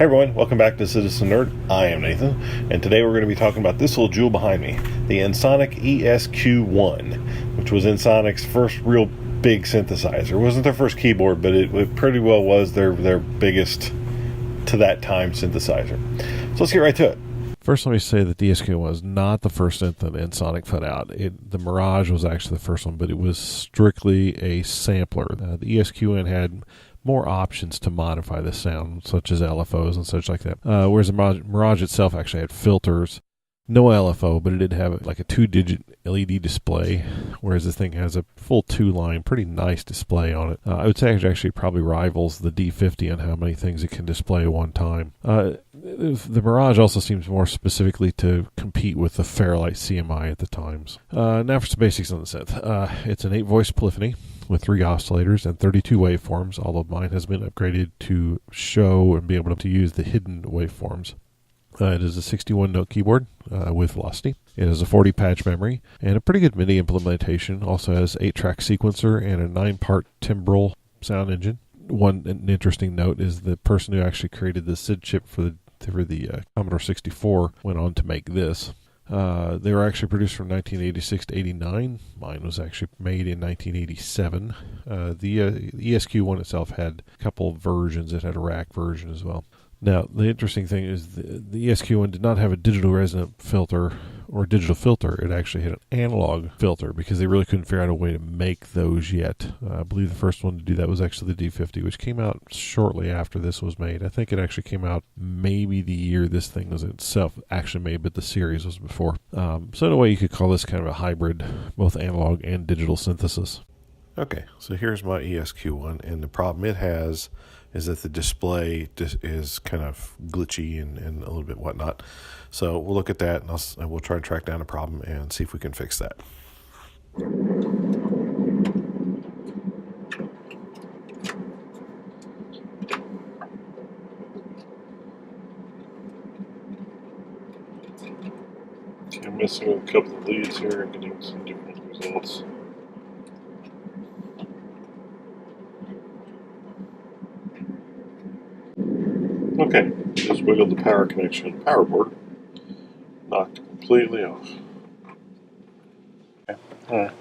Hey everyone, welcome back to Citizen Nerd. I am Nathan, and today we're going to be talking about this little jewel behind me, the Ensoniq ESQ1, which was Ensoniq's first real big synthesizer. It wasn't their first keyboard, but it pretty well was their biggest, to that time, synthesizer. So let's get right to it. First, let me say that the ESQ1 was not the first synth that Ensoniq put out. The Mirage was actually the first one, but it was strictly a sampler. The ESQ1 had more options to modify the sound, such as LFOs and such like that. Whereas the Mirage itself actually had filters, no LFO, but it did have like a 2-digit LED display, whereas this thing has a full 2-line, pretty nice display on it. I would say it actually probably rivals the D50 on how many things it can display at one time. The Mirage also seems more specifically to compete with the Fairlight CMI at the times. Now for some basics on the synth. It's an 8-voice polyphony with 3 oscillators and 32 waveforms, although mine has been upgraded to show and be able to use the hidden waveforms. It is a 61-note keyboard with velocity. It has a 40 patch memory and a pretty good MIDI implementation. Also has 8-track sequencer and a 9-part timbral sound engine. One interesting note is the person who actually created the SID chip for the Commodore 64 went on to make this. They were actually produced from 1986 to 89. Mine was actually made in 1987. The ESQ1 itself had a couple of versions. It had a rack version as well. Now, the interesting thing is the ESQ1 did not have a digital resonant filter or digital filter. It actually had an analog filter because they really couldn't figure out a way to make those yet. I believe the first one to do that was actually the D50, which came out shortly after this was made. I think it actually came out maybe the year this thing was itself actually made, but the series was before. So in a way, you could call this kind of a hybrid, both analog and digital synthesis. Okay, so here's my ESQ1, and the problem it has is that the display is kind of glitchy and a little bit whatnot. So we'll look at that, and we'll try to track down the problem and see if we can fix that. Okay, I'm messing with a couple of leads here and getting some different results. Okay, just wiggled the power connection on the power board. Knocked it completely off. Okay, alright.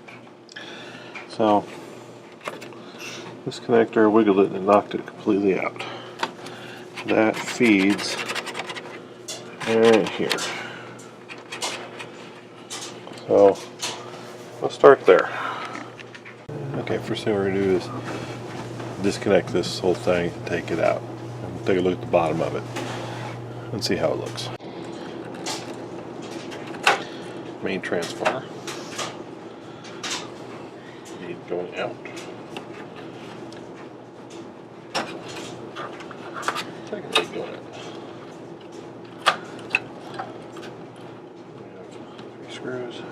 So, this connector, wiggled it and knocked it completely out. That feeds right here. So, let's start there. Okay, first thing we're going to do is disconnect this whole thing and take it out. Take a look at the bottom of it and see how it looks. Main transformer. Lead going out. Second lead going out. We have 3 screws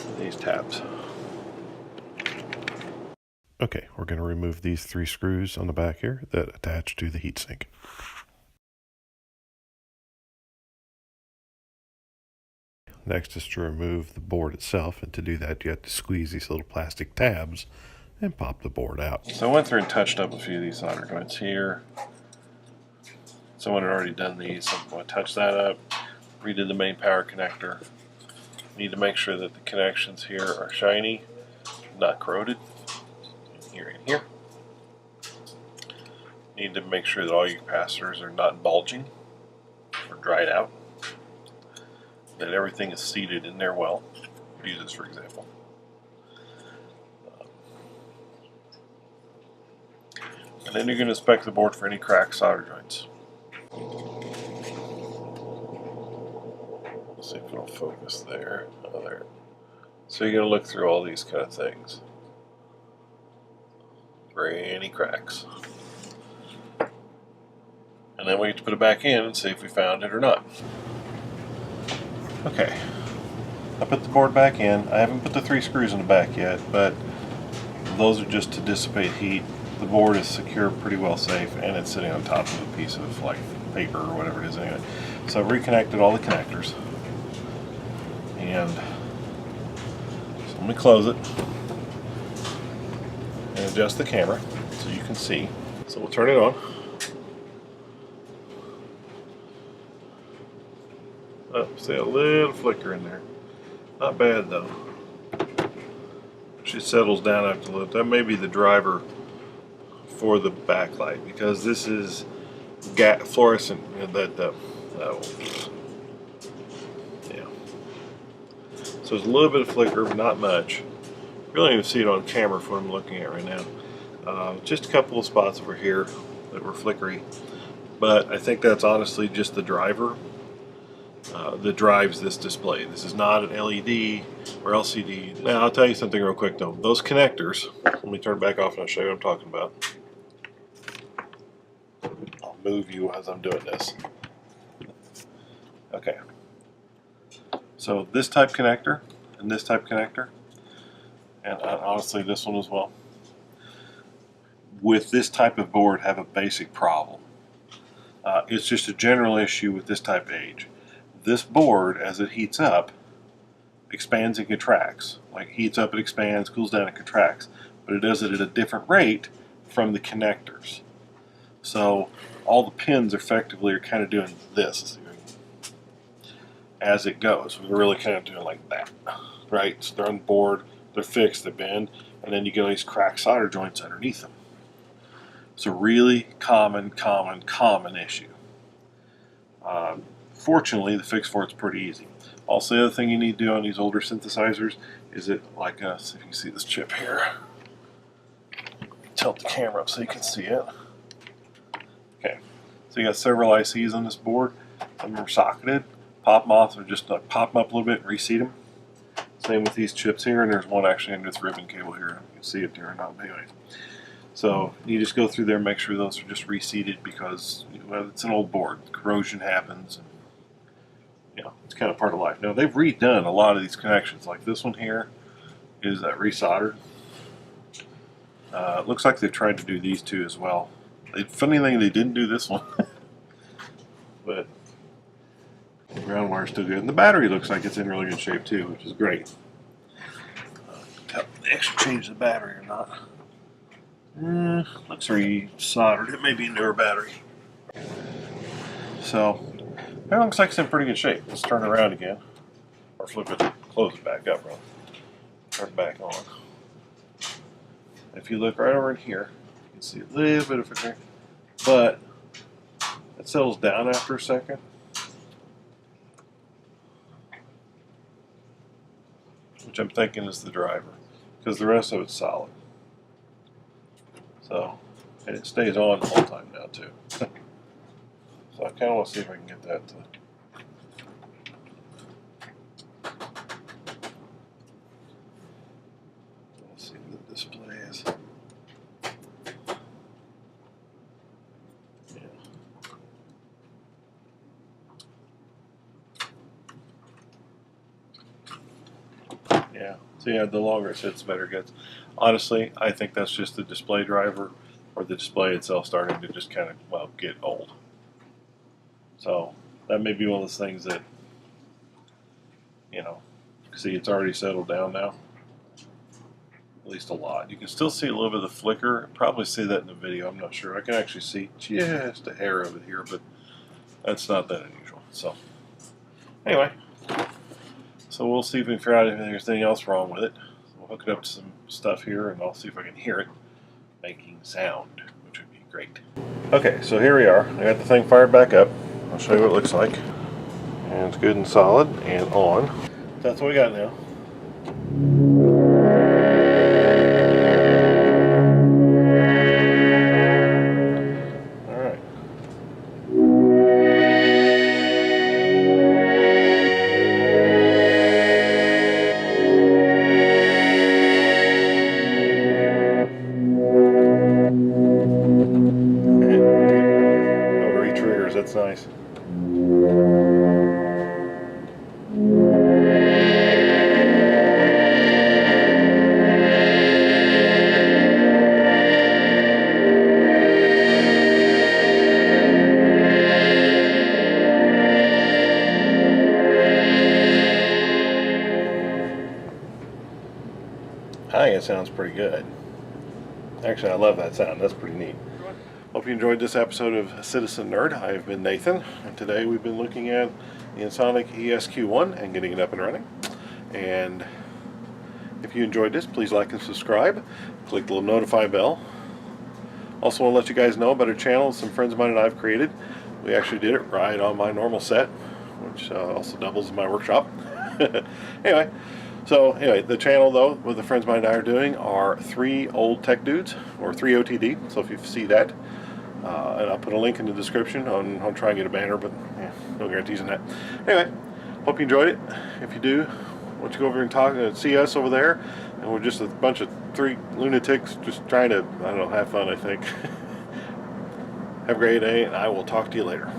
and these tabs. Okay, we're going to remove these 3 screws on the back here that attach to the heatsink. Next is to remove the board itself, and to do that you have to squeeze these little plastic tabs and pop the board out. So I went through and touched up a few of these solder joints here. Someone had already done these, so I'm going to touch that up, redid the main power connector. Need to make sure that the connections here are shiny, not corroded. Here and here. Need to make sure that all your capacitors are not bulging or dried out. That everything is seated in there well. Use this for example. And then you're going to inspect the board for any cracked solder joints. Let's see if it'll focus there. Oh, there. So you're going to look through all these kind of things. Any cracks. And then we get to put it back in and see if we found it or not. Okay, I put the board back in. I haven't put the 3 screws in the back yet, but those are just to dissipate heat. The board is secure, pretty well safe, and it's sitting on top of a piece of like paper or whatever it is anyway. So I've reconnected all the connectors, and so let me close it and adjust the camera so you can see. So we'll turn it on. See a little flicker in there. Not bad though. She settles down after a little. That may be the driver for the backlight, because this is fluorescent. You know, yeah. So there's a little bit of flicker, but not much. You really don't even see it on camera for what I'm looking at right now. Just a couple of spots over here that were flickery, but I think that's honestly just the driver that drives this display. This is not an LED or LCD. Now I'll tell you something real quick though. Those connectors, let me turn it back off and I'll show you what I'm talking about. I'll move you as I'm doing this. Okay. So this type connector and this type connector, and honestly this one as well, with this type of board have a basic problem. It's just a general issue with this type of age. This board, as it heats up, expands and contracts. Like heats up, it expands, cools down, and contracts. But it does it at a different rate from the connectors. So all the pins effectively are kind of doing this as it goes. We're really kind of doing like that, right? So they're on the board, they're fixed, they bend, and then you get all these cracked solder joints underneath them. It's a really common issue. Fortunately, the fix for it's pretty easy. Also, the other thing you need to do on these older synthesizers is it, like us, if you can see this chip here, tilt the camera up so you can see it. Okay, so you got several ICs on this board. Some are socketed. Pop them off, or just pop them up a little bit and reseat them. Same with these chips here, and there's one actually under this ribbon cable here. You can see it there or not, but anyway. So you just go through there and make sure those are just reseated, because it's an old board. Corrosion happens. And, it's kind of part of life. Now they've redone a lot of these connections. Like this one here is resoldered. It looks like they've tried to do these two as well. Funny thing, they didn't do this one. But the ground wire is still good. And the battery looks like it's in really good shape too, which is great. Tell if they actually changed the battery or not. Looks resoldered. It may be a newer battery. So it looks like it's in pretty good shape. Let's turn it around again. Or flip it, close it back up, really. Turn it back on. If you look right over in here, you can see a little bit of flicker, but it settles down after a second. Which I'm thinking is the driver, because the rest of it's solid. So, and it stays on the whole time now too. So I kind of want to see if I can get that to... Let's see what the display is. Yeah. So yeah, the longer it sits, the better it gets. Honestly, I think that's just the display driver, or the display itself starting to just kind of, well, get old. So that may be one of those things that, see, it's already settled down now. At least a lot. You can still see a little bit of the flicker. Probably see that in the video. I'm not sure. I can actually see just a hair of it here, but that's not that unusual. So anyway, so we'll see if we can figure out if there's anything else wrong with it. We'll hook it up to some stuff here, and I'll see if I can hear it making sound, which would be great. Okay, so here we are. I got the thing fired back up. I'll show you what it looks like. And it's good and solid and on. That's what we got now. Alright. Rotary triggers, that's nice. I think it sounds pretty good. Actually, I love that sound. That's pretty neat. Hope you enjoyed this episode of Citizen Nerd. I have been Nathan, and today we've been looking at the Ensoniq ESQ1 and getting it up and running. And if you enjoyed this, please like and subscribe. Click the little notify bell. Also want to let you guys know about a channel some friends of mine and I have created. We actually did it right on my normal set, which also doubles as my workshop. Anyway, the channel though, what the friends of mine and I are doing are 3 old tech dudes, or 3 OTD. So if you see that, and I'll put a link in the description. I'll try and get a banner, but no guarantees on that. Anyway, hope you enjoyed it. If you do, why don't you go over and talk and see us over there, and we're just a bunch of 3 lunatics just trying to, I don't know, have fun, I think. Have a great day, and I will talk to you later.